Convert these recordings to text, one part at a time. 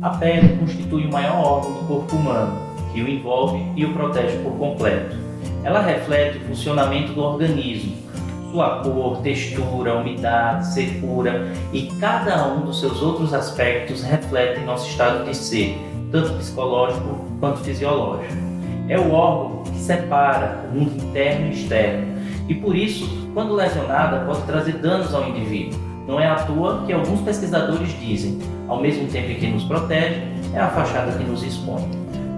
A pele constitui o maior órgão do corpo humano, que o envolve e o protege por completo. Ela reflete o funcionamento do organismo, sua cor, textura, umidade, secura e cada um dos seus outros aspectos refletem nosso estado de ser, tanto psicológico quanto fisiológico. É o órgão que separa o mundo interno e externo e, por isso, quando lesionada, pode trazer danos ao indivíduo. Não é à toa que alguns pesquisadores dizem, ao mesmo tempo que nos protege, é a fachada que nos expõe.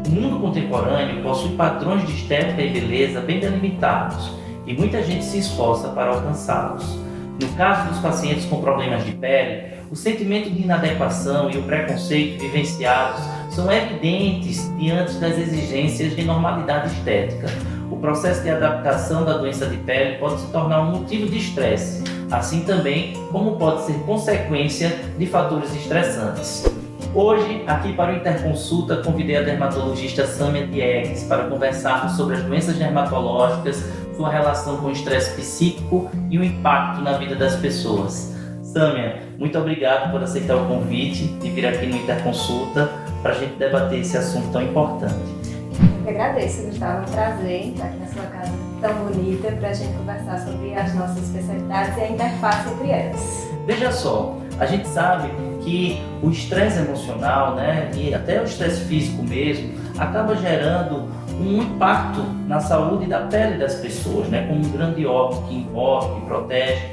O mundo contemporâneo possui padrões de estética e beleza bem delimitados e muita gente se esforça para alcançá-los. No caso dos pacientes com problemas de pele, o sentimento de inadequação e o preconceito vivenciados são evidentes diante das exigências de normalidade estética. O processo de adaptação da doença de pele pode se tornar um motivo de estresse, assim também como pode ser consequência de fatores estressantes. Hoje, aqui para o Interconsulta, convidei a dermatologista Sâmia Diegues para conversarmos sobre as doenças dermatológicas, sua relação com o estresse psíquico e o impacto na vida das pessoas. Sâmia, muito obrigado por aceitar o convite de vir aqui no Interconsulta para a gente debater esse assunto tão importante. Eu que agradeço, Gustavo. É um prazer estar aqui na sua casa tão bonita para a gente conversar sobre as nossas especialidades e a interface entre elas. Veja só, a gente sabe que o estresse emocional, né, e até o estresse físico mesmo, acaba gerando um impacto na saúde da pele das pessoas, né, como um grande órgão que envolve, que protege.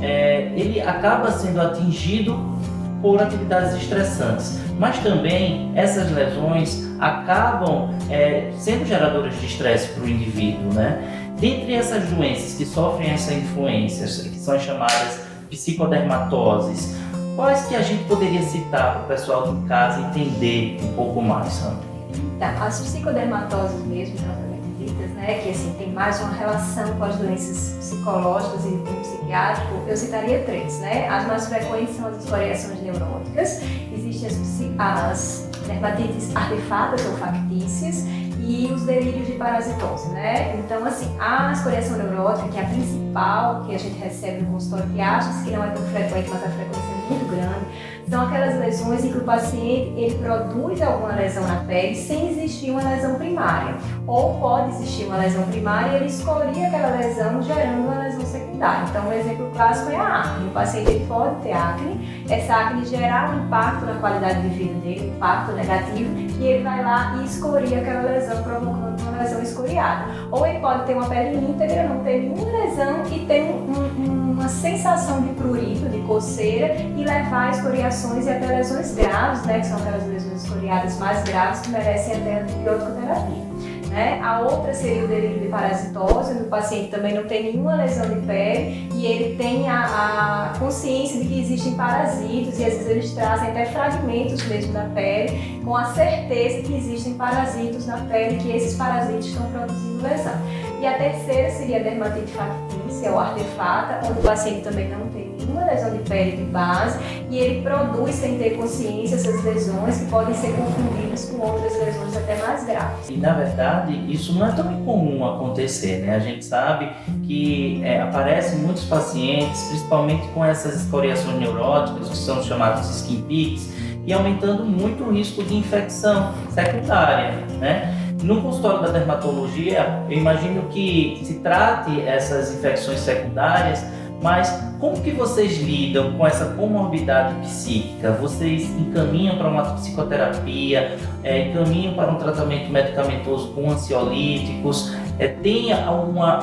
Ele acaba sendo atingido por atividades estressantes, mas também essas lesões acabam sendo geradoras de estresse para o indivíduo, né? Dentre essas doenças que sofrem essa influência, que são as chamadas psicodermatoses, quais que a gente poderia citar para o pessoal de casa entender um pouco mais, Sandra? Então, as psicodermatoses mesmo, propriamente ditas, né, que assim, tem mais uma relação com as doenças psicológicas e do psiquiátrico, eu citaria três, né? As mais frequentes são as escoriações neuróticas, existem as dermatites artefatas ou factícias e os delírios de parasitose, né? Então, assim, a escoriação neurótica, que é a principal que a gente recebe no consultório, que acha que não é tão frequente, mas a frequência é muito grande, são aquelas lesões em que o paciente ele produz alguma lesão na pele sem existir uma lesão primária. Ou pode existir uma lesão primária e ele escoria aquela lesão gerando uma lesão secundária. Então, um exemplo clássico é a acne. O paciente ele pode ter acne, essa acne gerar um impacto na qualidade de vida dele, um impacto negativo, e ele vai lá e escoria aquela lesão, provocando uma lesão escoriada. Ou ele pode ter uma pele íntegra, não ter nenhuma lesão e ter uma sensação de prurito, de coceira e levar a escoriações e até lesões graves, né, que são aquelas lesões escoriadas mais graves que merecem até antibiótico-terapia. Né? A outra seria o delírio de parasitose, onde o paciente também não tem nenhuma lesão de pele e ele tem a consciência de que existem parasitos e às vezes eles trazem até fragmentos mesmo da pele com a certeza que existem parasitos na pele e que esses parasitos estão produzindo lesão. E a terceira seria a dermatite factícia ou artefata, onde o paciente também não tem nenhuma lesão de pele de base e ele produz sem ter consciência essas lesões que podem ser confundidas com outras lesões até mais graves. E na verdade isso não é tão incomum acontecer, né? A gente sabe que aparecem muitos pacientes, principalmente com essas escoriações neuróticas, que são chamados skin peaks, e aumentando muito o risco de infecção secundária, né? No consultório da dermatologia, eu imagino que se trate essas infecções secundárias, mas como que vocês lidam com essa comorbidade psíquica? Vocês encaminham para uma psicoterapia, encaminham para um tratamento medicamentoso com ansiolíticos? Tem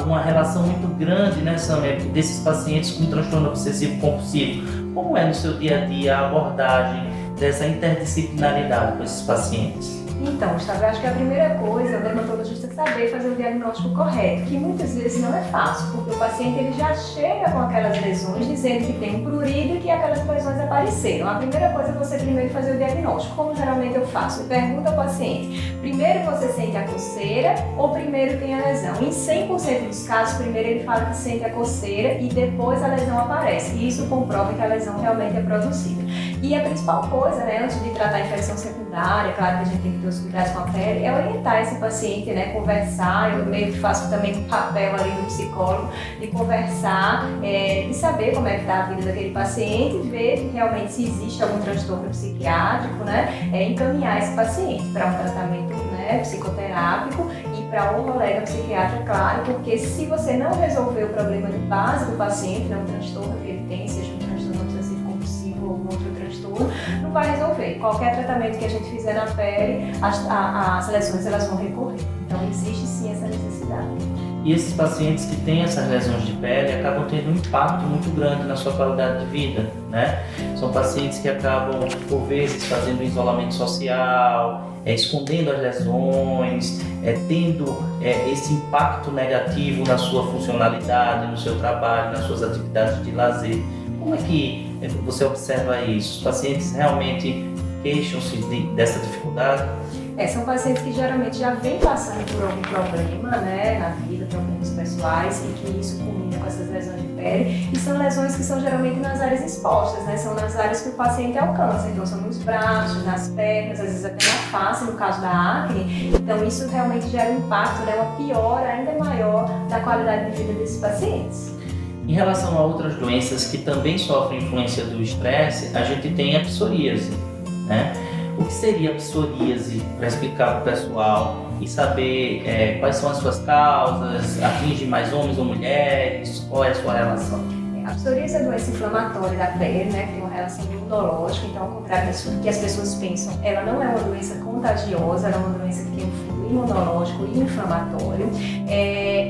uma relação muito grande, né, Sâmia, desses pacientes com transtorno obsessivo compulsivo? Como é no seu dia a dia a abordagem dessa interdisciplinaridade com esses pacientes? Então, Gustavo, eu acho que a primeira coisa é o dermatologista saber fazer o diagnóstico correto, que muitas vezes não é fácil, porque o paciente ele já chega com aquelas lesões dizendo que tem um prurido e que aquelas lesões apareceram. A primeira coisa é você primeiro fazer o diagnóstico, como geralmente eu faço. Eu pergunto ao paciente, primeiro você sente a coceira ou primeiro tem a lesão? Em 100% dos casos, primeiro ele fala que sente a coceira e depois a lesão aparece. E isso comprova que a lesão realmente é produzida. E a principal coisa, né, antes de tratar a infecção secundária, claro que a gente tem que ter os cuidados com a pele, é orientar esse paciente, né, conversar. Eu meio que faço também um papel ali do psicólogo, de conversar, de saber como é que está a vida daquele paciente, ver realmente se existe algum transtorno psiquiátrico, né, encaminhar esse paciente para um tratamento, né, psicoterápico e para um colega psiquiatra, claro, porque se você não resolver o problema de base do paciente, né, um transtorno que ele tem, seja um transtorno obsessivo compulsivo ou algum outro transtorno, não vai resolver. Qualquer tratamento que a gente fizer na pele, as lesões elas vão recorrer. Então existe sim essa necessidade. E esses pacientes que têm essas lesões de pele acabam tendo um impacto muito grande na sua qualidade de vida, né? São pacientes que acabam, por vezes, fazendo isolamento social, escondendo as lesões, tendo esse impacto negativo na sua funcionalidade, no seu trabalho, nas suas atividades de lazer. Como é que você observa isso? Os pacientes realmente queixam-se dessa dificuldade? São pacientes que geralmente já vêm passando por algum problema, né, na vida, problemas pessoais, e que isso culmina com essas lesões de pele. E são lesões que são geralmente nas áreas expostas, né, são nas áreas que o paciente alcança. Então são nos braços, nas pernas, às vezes até na face, no caso da acne. Então isso realmente gera um impacto, né, uma piora ainda maior da qualidade de vida desses pacientes. Em relação a outras doenças que também sofrem influência do estresse, a gente tem a psoríase, né? O que seria a psoríase, para explicar para o pessoal e saber quais são as suas causas, atinge mais homens ou mulheres, qual é a sua relação? A psoríase é a doença inflamatória da pele, né, que tem uma relação imunológica, então ao contrário do que as pessoas pensam, ela não é uma doença contagiosa, ela é uma doença que tem um fundo imunológico e inflamatório.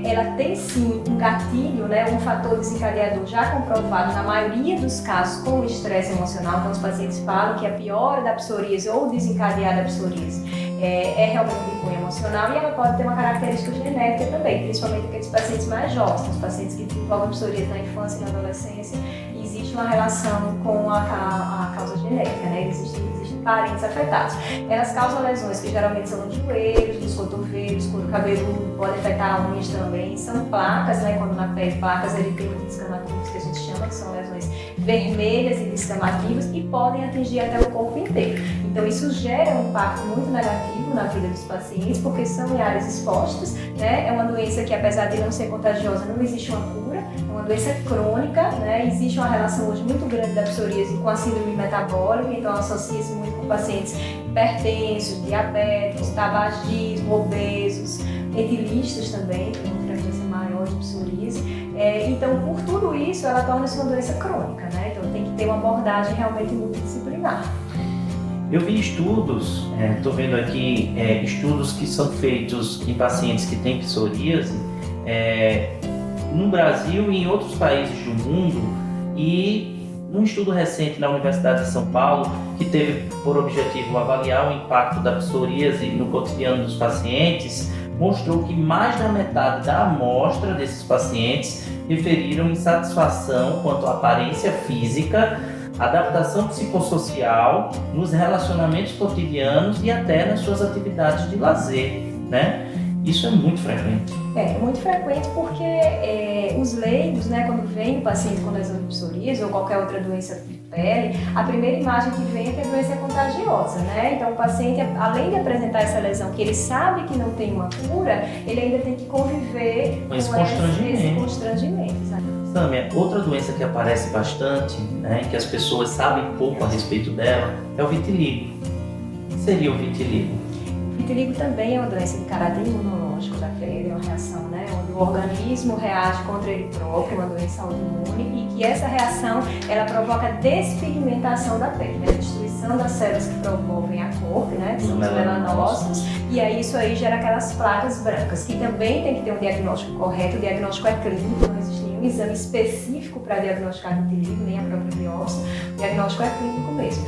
Ela tem sim um gatilho, né, um fator desencadeador já comprovado na maioria dos casos com o estresse emocional. Então os pacientes falam que a piora da psoríase ou desencadear da psoríase é realmente de cunho emocional, e ela pode ter uma característica genética também, principalmente aqueles pacientes mais jovens, os pacientes que desenvolvem psoríase na infância e na adolescência. Existe uma relação com a causa genética, né? Existem parentes afetados. Elas causam lesões que geralmente são nos joelhos, nos cotovelos, couro cabeludo, pode afetar unhas também. São placas, né? Quando na pele, placas eritemadas descamativas, que a gente chama, que são lesões vermelhas e descamativas, e podem atingir até o corpo inteiro. Então isso gera um impacto muito negativo na vida dos pacientes, porque são em áreas expostas, né? É uma doença que, apesar de não ser contagiosa, não existe uma cura, é uma doença crônica, né? Existe uma relação hoje muito grande da psoríase com a síndrome metabólica, então associa-se muito com pacientes hipertensos, diabéticos, tabagismo, obesos, etilistas também, tem uma frequência maior de psoríase. Então, por tudo isso, ela torna-se uma doença crônica, né? Então tem que ter uma abordagem realmente multidisciplinar. Eu vi estudos, estou vendo aqui estudos que são feitos em pacientes que têm psoríase no Brasil e em outros países do mundo, e num estudo recente na Universidade de São Paulo, que teve por objetivo avaliar o impacto da psoríase no cotidiano dos pacientes, mostrou que mais da metade da amostra desses pacientes referiram insatisfação quanto à aparência física, adaptação psicossocial, nos relacionamentos cotidianos e até nas suas atividades de lazer, né? Isso é muito frequente. É muito frequente porque os leigos, né, quando vem o paciente com lesão de psoríase ou qualquer outra doença de pele, a primeira imagem que vem é que a doença é contagiosa, né? Então o paciente, além de apresentar essa lesão que ele sabe que não tem uma cura, ele ainda tem que conviver com esse constrangimento. Exatamente. Sâmia, outra doença que aparece bastante, né, que as pessoas sabem pouco a respeito dela, é o vitiligo. O que seria o vitiligo? O vitiligo também é uma doença de caráter imunológico da pele, é uma reação, né, onde o organismo reage contra ele próprio, uma doença autoimune, e que essa reação ela provoca despigmentação da pele, né, destruição das células que promovem a cor, né, que são os melanócitos, e aí isso aí gera aquelas placas brancas, que também tem que ter um diagnóstico correto. O diagnóstico é clínico, não existe nenhum exame específico para diagnosticar vitiligo, nem a própria biópsia, o diagnóstico é clínico mesmo.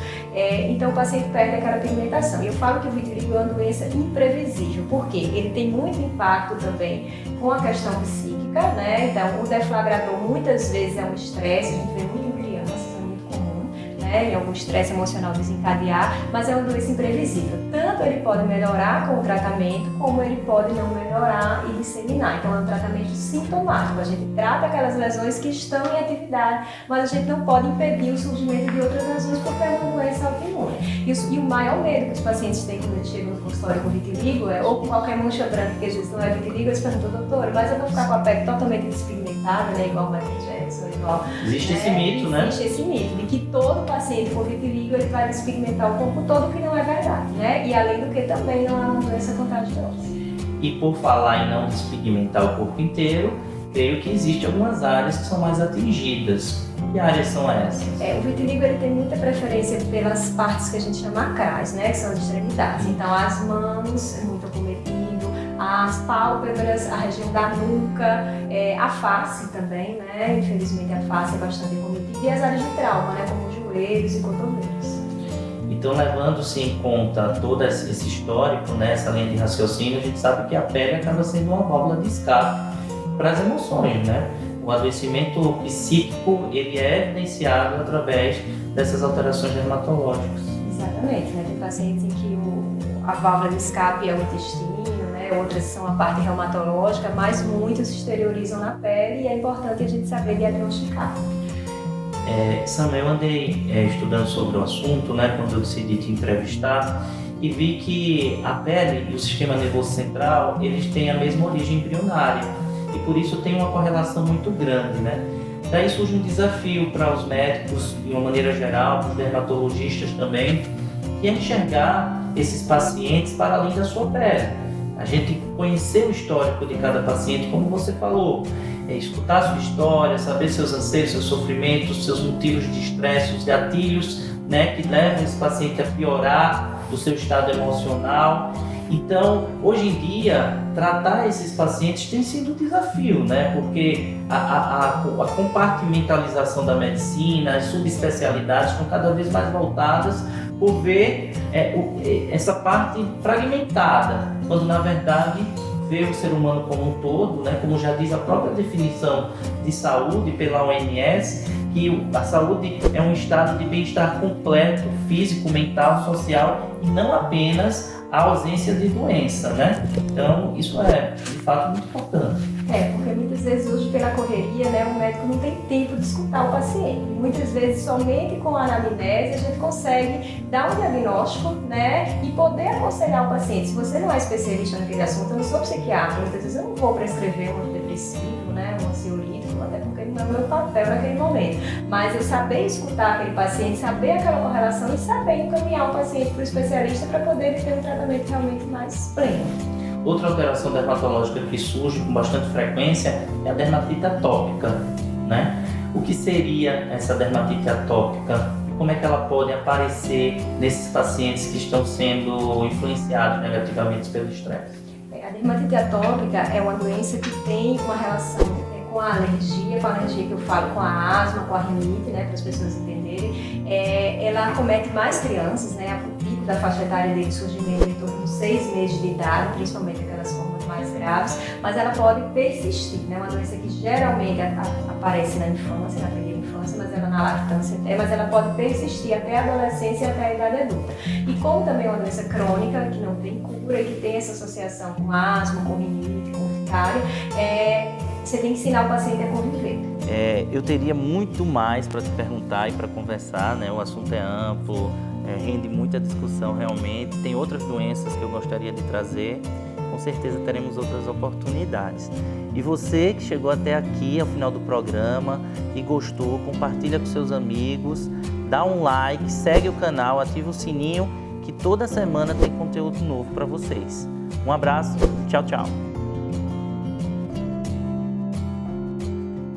Então o paciente perde aquela pigmentação. E eu falo que o vitiligo é uma doença imprevisível, porque ele tem muito impacto também com a questão psíquica, né? Então o deflagrador muitas vezes é um estresse, a gente vê muito em crianças, é muito comum, né? Em algum estresse emocional desencadear, mas é uma doença imprevisível. Tanto ele pode melhorar com o tratamento, como ele pode não melhorar e disseminar. Então é um tratamento sintomático, a gente trata aquelas lesões que estão em atividade, mas a gente não pode impedir o surgimento de outras lesões porque é uma doença autoimune. E o maior medo que os pacientes têm quando eles chegam no consultório com vitiligo ou com qualquer mancha branca, que às vezes não é vitiligo, eles perguntam: doutor, mas eu vou ficar com a pele totalmente despigmentada, né, igual o Matheus professor Ival? Existe esse mito, né? Existe esse mito de que todo paciente com vitiligo ele vai despigmentar o corpo todo, que não é verdade, né? E além do que também não é uma doença contagiosa. E por falar em não despigmentar o corpo inteiro, creio que existem algumas áreas que são mais atingidas. Que áreas são essas? O vitiligo ele tem muita preferência pelas partes que a gente chama acrais, né? Que são as extremidades. Então, as mãos é muito acometido, as pálpebras, a região da nuca, a face também, né? Infelizmente, a face é bastante acometida. E as áreas de trauma, né? Como os joelhos e cotovelos. Então, levando-se em conta todo esse histórico, né? Essa linha de raciocínio, a gente sabe que a pele acaba sendo uma válvula de escape para as emoções, né? O adoecimento psíquico, ele é evidenciado através dessas alterações dermatológicas. Exatamente, né? Tem pacientes em que a válvula de escape é o intestino, né? Outras são a parte reumatológica, mas muitos se exteriorizam na pele e é importante a gente saber diagnosticar. Samuel, eu andei estudando sobre o assunto, né? Quando eu decidi te entrevistar, e vi que a pele e o sistema nervoso central, eles têm a mesma origem embrionária. E por isso tem uma correlação muito grande, né? Daí surge um desafio para os médicos, de uma maneira geral, para os dermatologistas também, que é enxergar esses pacientes para além da sua pele. A gente conhecer o histórico de cada paciente, como você falou, escutar a sua história, saber seus anseios, seus sofrimentos, seus motivos de estresse, os gatilhos, né, que levam esse paciente a piorar do seu estado emocional. Então, hoje em dia, tratar esses pacientes tem sido um desafio, né? Porque a compartimentalização da medicina, as subespecialidades estão cada vez mais voltadas por ver essa parte fragmentada, quando na verdade ver o ser humano como um todo, né? Como já diz a própria definição de saúde pela OMS, que a saúde é um estado de bem-estar completo, físico, mental, social e não apenas a ausência de doença, né? Então, isso é, de fato, muito importante. Porque muitas vezes hoje pela correria, né, o médico não tem tempo de escutar o paciente. Muitas vezes somente com a anamnese a gente consegue dar um diagnóstico, né, e poder aconselhar o paciente. Se você não é especialista naquele assunto, eu não sou psiquiatra, muitas vezes eu não vou prescrever um antidepressivo, né, um ansiolítico, até porque não é o meu papel naquele momento. Mas eu saber escutar aquele paciente, saber aquela correlação e saber encaminhar o paciente para o especialista para poder ter um tratamento realmente mais pleno. Outra alteração dermatológica que surge com bastante frequência é a dermatite atópica, né? O que seria essa dermatite atópica e como é que ela pode aparecer nesses pacientes que estão sendo influenciados negativamente pelo estresse? A dermatite atópica é uma doença que tem uma relação com a alergia que eu falo, com a asma, com a rinite, né, para as pessoas entenderem. Ela acomete mais crianças, né, o pico da faixa etária de surgimento em torno de 6 meses de idade, principalmente aquelas formas mais graves, mas ela pode persistir, né, uma doença que geralmente aparece na infância, na primeira infância, mas ela na lactância, mas ela pode persistir até a adolescência e até a idade adulta. E como também é uma doença crônica, que não tem cura e que tem essa associação com asma, com rinite, com urticária, você tem que ensinar o paciente a conviver. Eu teria muito mais para te perguntar e para conversar, né? O assunto é amplo, rende muita discussão realmente. Tem outras doenças que eu gostaria de trazer, com certeza teremos outras oportunidades. E você que chegou até aqui, ao final do programa, e gostou, compartilha com seus amigos, dá um like, segue o canal, ativa o sininho, que toda semana tem conteúdo novo para vocês. Um abraço, tchau, tchau.